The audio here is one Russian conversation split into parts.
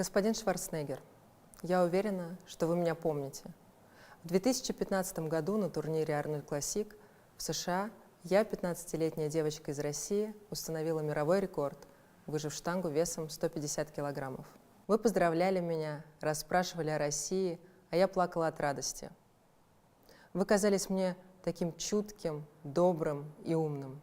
Господин Шварценеггер, я уверена, что вы меня помните. В 2015 году на турнире Arnold Classic в США я, 15-летняя девочка из России, установила мировой рекорд, выжив штангу весом 150 килограммов. Вы поздравляли меня, расспрашивали о России, а я плакала от радости. Вы казались мне таким чутким, добрым и умным.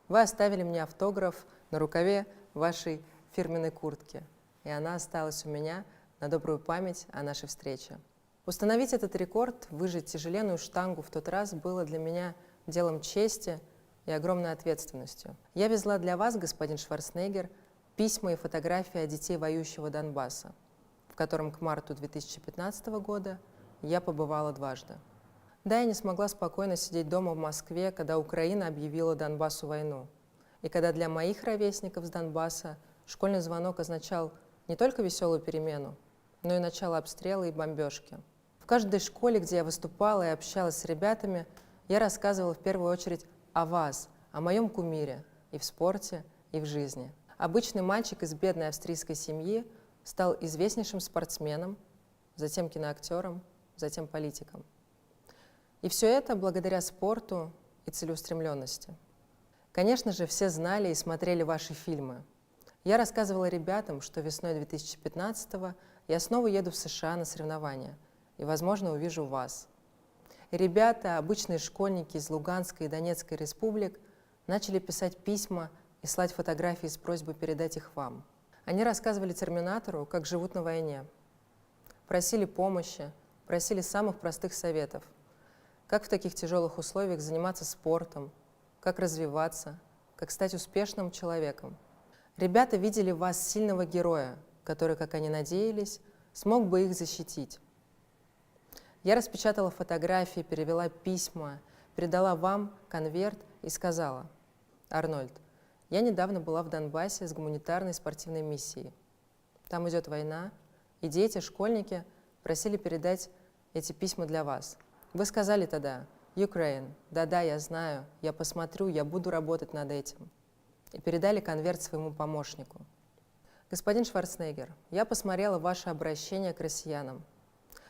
Вы оставили мне автограф на рукаве вашей фирменной куртки, и она осталась у меня на добрую память о нашей встрече. Установить этот рекорд, выжать тяжеленную штангу в тот раз было для меня делом чести и огромной ответственностью. Я везла для вас, господин Шварценеггер, письма и фотографии о детей воюющего Донбасса, в котором к марту 2015 года я побывала дважды. Да, я не смогла спокойно сидеть дома в Москве, когда Украина объявила Донбассу войну, и когда для моих ровесников с Донбасса школьный звонок означал не только веселую перемену, но и начало обстрела и бомбежки. В каждой школе, где я выступала и общалась с ребятами, я рассказывала в первую очередь о вас, о моем кумире и в спорте, и в жизни. Обычный мальчик из бедной австрийской семьи стал известнейшим спортсменом, затем киноактером, затем политиком. И все это благодаря спорту и целеустремленности. Конечно же, все знали и смотрели ваши фильмы. Я рассказывала ребятам, что весной 2015-го я снова еду в США на соревнования и, возможно, увижу вас. И ребята, обычные школьники из Луганской и Донецкой республик, начали писать письма и слать фотографии с просьбой передать их вам. Они рассказывали терминатору, как живут на войне. Просили помощи, просили самых простых советов. Как в таких тяжелых условиях заниматься спортом, как развиваться, как стать успешным человеком. Ребята видели в вас сильного героя, который, как они надеялись, смог бы их защитить. Я распечатала фотографии, перевела письма, передала вам конверт и сказала: «Арнольд, я недавно была в Донбассе с гуманитарной спортивной миссией. Там идет война, и дети, школьники просили передать эти письма для вас. Вы сказали тогда: Ukraine, да-да, я знаю, я посмотрю, я буду работать над этим». И передали конверт своему помощнику. Господин Шварценеггер, я посмотрела ваше обращение к россиянам.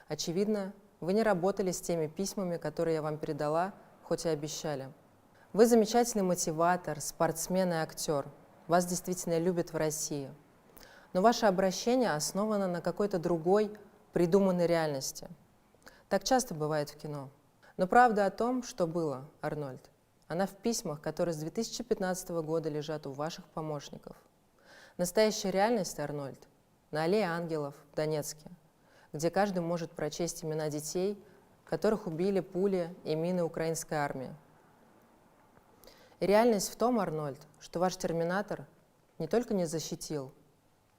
Очевидно, вы не работали с теми письмами, которые я вам передала, хоть и обещали. Вы замечательный мотиватор, спортсмен и актер. Вас действительно любят в России. Но ваше обращение основано на какой-то другой, придуманной реальности. Так часто бывает в кино. Но правда о том, что было, Арнольд, она в письмах, которые с 2015 года лежат у ваших помощников. Настоящая реальность, Арнольд, на Аллее Ангелов в Донецке, где каждый может прочесть имена детей, которых убили пули и мины украинской армии. И реальность в том, Арнольд, что ваш терминатор не только не защитил,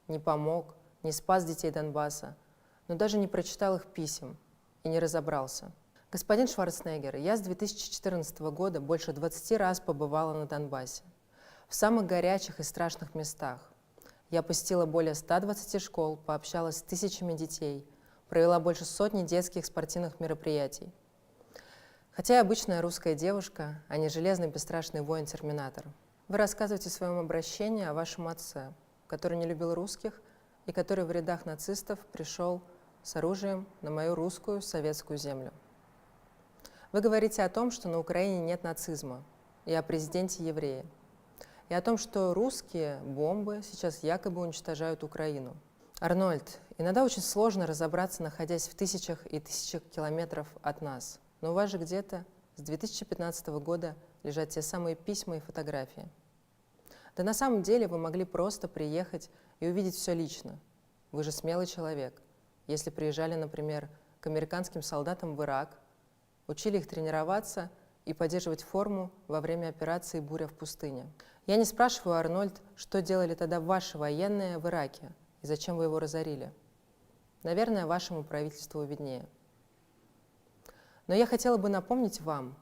не помог, не спас детей Донбасса, но даже не прочитал их писем и не разобрался. Господин Шварценеггер, я с 2014 года больше 20 раз побывала на Донбассе, в самых горячих и страшных местах. Я посетила более 120 школ, пообщалась с тысячами детей, провела больше сотни детских спортивных мероприятий. Хотя я обычная русская девушка, а не железный бесстрашный воин-терминатор. Вы рассказываете в своем обращении о вашем отце, который не любил русских и который в рядах нацистов пришел с оружием на мою русскую советскую землю. Вы говорите о том, что на Украине нет нацизма, и о президенте еврея, и о том, что русские бомбы сейчас якобы уничтожают Украину. Арнольд, иногда очень сложно разобраться, находясь в тысячах и тысячах километров от нас, но у вас же где-то с 2015 года лежат те самые письма и фотографии. Да на самом деле вы могли просто приехать и увидеть все лично. Вы же смелый человек. Если приезжали, например, к американским солдатам в Ирак, учили их тренироваться и поддерживать форму во время операции «Буря в пустыне». Я не спрашиваю, Арнольд, что делали тогда ваши военные в Ираке и зачем вы его разорили. Наверное, вашему правительству виднее. Но я хотела бы напомнить вам,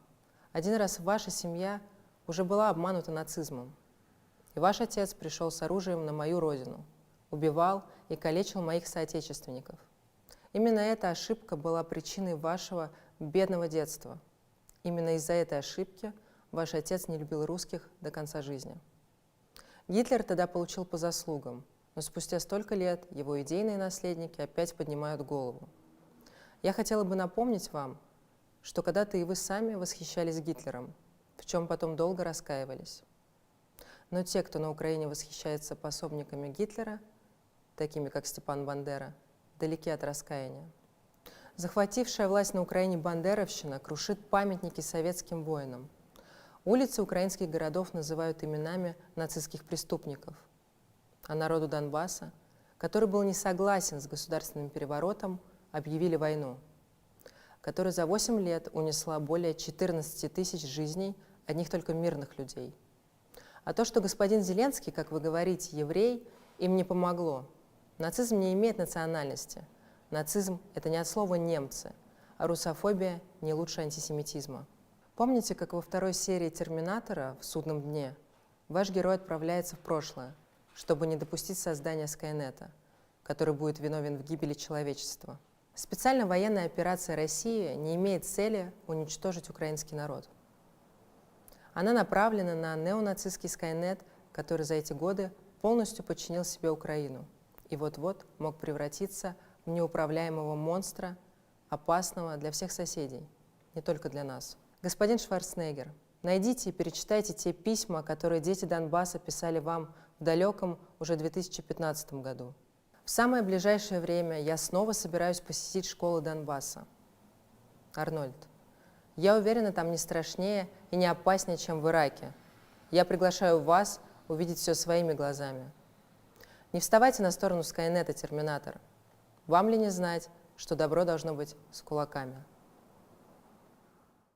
один раз ваша семья уже была обманута нацизмом, и ваш отец пришел с оружием на мою родину, убивал и калечил моих соотечественников. Именно эта ошибка была причиной вашего бедного детства. Именно из-за этой ошибки ваш отец не любил русских до конца жизни. Гитлер тогда получил по заслугам, но спустя столько лет его идейные наследники опять поднимают голову. Я хотела бы напомнить вам, что когда-то и вы сами восхищались Гитлером, в чем потом долго раскаивались. Но те, кто на Украине восхищается пособниками Гитлера, такими как Степан Бандера, далеки от раскаяния. Захватившая власть на Украине бандеровщина крушит памятники советским воинам. Улицы украинских городов называют именами нацистских преступников. А народу Донбасса, который был не согласен с государственным переворотом, объявили войну, которая за 8 лет унесла более 14 тысяч жизней одних только мирных людей. А то, что господин Зеленский, как вы говорите, еврей, им не помогло. Нацизм не имеет национальности. Нацизм – это не от слова «немцы», а русофобия не лучше антисемитизма. Помните, как во второй серии «Терминатора» в «Судном дне» ваш герой отправляется в прошлое, чтобы не допустить создания Скайнета, который будет виновен в гибели человечества? Специальная военная операция России не имеет цели уничтожить украинский народ. Она направлена на неонацистский Скайнет, который за эти годы полностью подчинил себе Украину и вот-вот мог превратиться в неуправляемого монстра, опасного для всех соседей, не только для нас. Господин Шварценеггер, найдите и перечитайте те письма, которые дети Донбасса писали вам в далеком уже 2015 году. В самое ближайшее время я снова собираюсь посетить школы Донбасса. Арнольд, я уверена, там не страшнее и не опаснее, чем в Ираке. Я приглашаю вас увидеть все своими глазами. Не вставайте на сторону Скайнета, Терминатор. Вам ли не знать, что добро должно быть с кулаками?